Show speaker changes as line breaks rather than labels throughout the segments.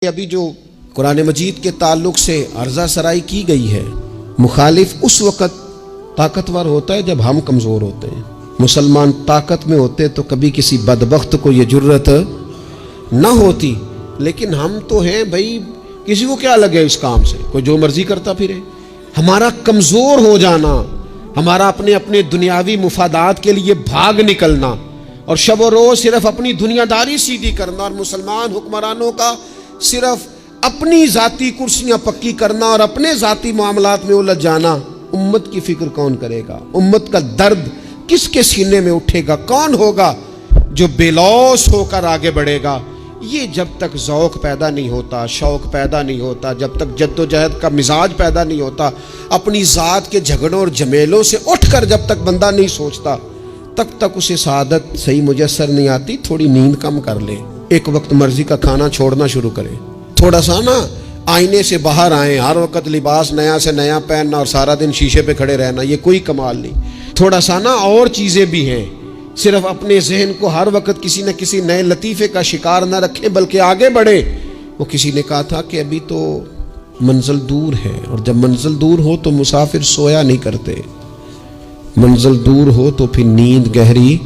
अभी जो कुरान मजीद के ताल्लुक से अर्जा सराई की गई है, मुखालिफ उस वक़्त ताकतवर होता है जब हम कमज़ोर होते हैं। मुसलमान ताकत में होते तो कभी किसी बदबख्त को ये जुर्रत न होती, लेकिन हम तो हैं भाई, किसी को क्या लगे इस काम से, कोई जो मर्जी करता फिरे। हमारा कमज़ोर हो जाना, हमारा अपने अपने दुनियावी मुफादात के लिए भाग निकलना और शब व रोज़ सिर्फ अपनी दुनियादारी सीधी करना और मुसलमान हुक्मरानों का सिर्फ अपनी ज़ाती कुर्सियां पक्की करना और अपने ज़ाती मामलात में उलझ जाना, उम्मत की फिक्र कौन करेगा? उम्मत का दर्द किसके सीने में उठेगा? कौन होगा जो बेलौस होकर आगे बढ़ेगा? ये जब तक ज़ौक़ पैदा नहीं होता, शौक़ पैदा नहीं होता, जब तक जद्दोजहद का मिजाज पैदा नहीं होता, अपनी ज़ात के झगड़ों और झमेलों से उठकर जब तक बंदा नहीं सोचता, तब तक उसे सादत सही मुयस्सर नहीं आती। थोड़ी नींद कम कर ले, एक वक्त मर्जी का खाना छोड़ना शुरू करें, थोड़ा सा ना आईने से बाहर आए, हर वक्त लिबास नया से नया पहनना और सारा दिन शीशे पे खड़े रहना, ये कोई कमाल नहीं। थोड़ा सा ना और चीज़ें भी हैं, सिर्फ अपने जहन को हर वक्त किसी न किसी नए लतीफ़े का शिकार न रखें, बल्कि आगे बढ़े। वो किसी ने कहा था कि अभी तो मंजिल दूर है, और जब मंजिल दूर हो तो मुसाफिर सोया नहीं करते, मंजिल दूर हो तो फिर नींद गहरी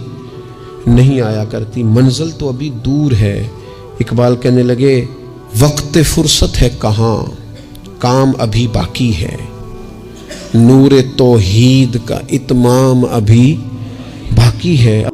नहीं आया करती। मंजिल तो अभी दूर है। इकबाल कहने लगे, वक्त फुर्सत है कहाँ, काम अभी बाकी है, नूर तौहीद का इत्माम अभी बाकी है।